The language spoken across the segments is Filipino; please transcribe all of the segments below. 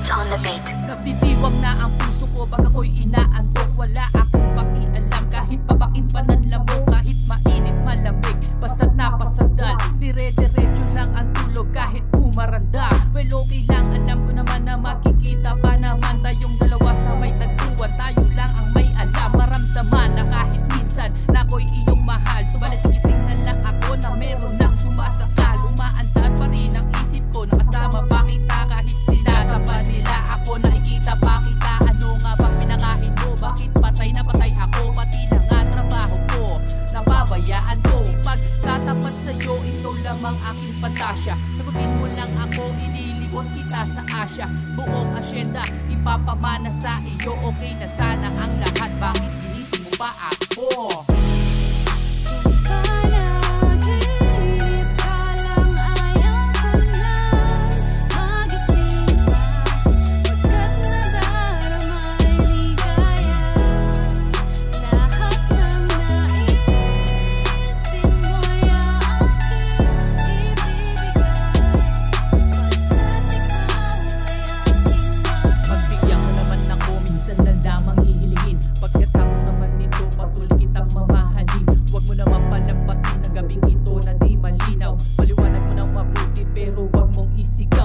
Beats on the beat. Nagtitiwang na ang puso ko pag ako'y inaantok. Wala akong pakialam kahit pabakin pa ng lamok, kahit mainit malamig, basta't napasandal. Dire-diretso lang ang tulog kahit bumaranda. Well, okay lang, alam ko naman na makikita pa naman tayong dalawa sa may tagpuan. Tayo lang ang may alam, maramdaman na kahit minsan na ako'y iyong mahal. Subalit gising na lang ako na meron lang sumasakal. Umaandar pa rin ang isip ko, nakasama pa kita kahit sila sa kanila ako nakikita pa kita. Ano nga bang pinangahin mo? Bakit patay na patay ako? Pati na nga trabaho ko, napabayaan ko. Pagtatapat sa'yo, ito lamang aking pantasya. Sagutin mo lang ako, ililikot kita sa Asya. Buong asyenda, ipapamana sa iyo. Okay na sana ang lahat, bakit ginising mo pa ako?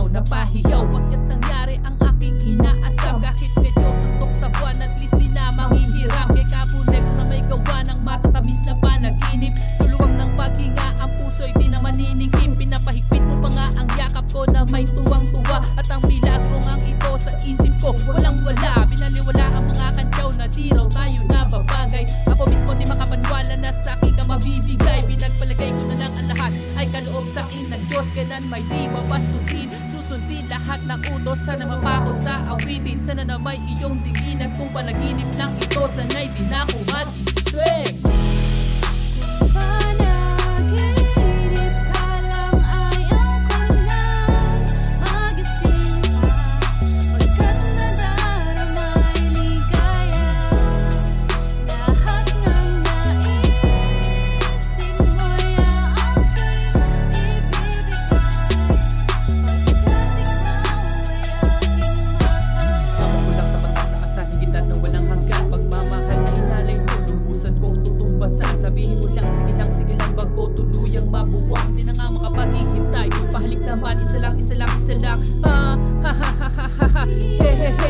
Napahiyaw, pagkat nangyari ang aking inaasam. Kahit medyo suntok sa buwan, at least di na manghihiram. Kay kabunek na may gawa ng matatamis na panaginip. Tuluwang ng paghinga, ang puso'y di na maniningkim. Pinapahigpit mo pa nga ang yakap ko na may tuwang-tuwa. At ang milagro ngang ito sa isip ko, walang-wala. Binaliwala ang mga kantyaw na di raw tayo nababagay. Ako mismo di makapanwala na sa akin ka mabibigay. Pinagpalagay ko na lang ang lahat ay kaloob sa akin ng Diyos. Kailan may di mabastusin, susundin lahat ng utos. Sana mapako sa awitin, sana na may iyong tingin. At kung panaginip lang ito, sana'y di na ako mag-iswing. Sabihin mo lang, sige lang bago tuluyang mabuwang. Di na nga makapaghihintay, pahalik naman, isa lang. Ha ha ha ha ha, he he he,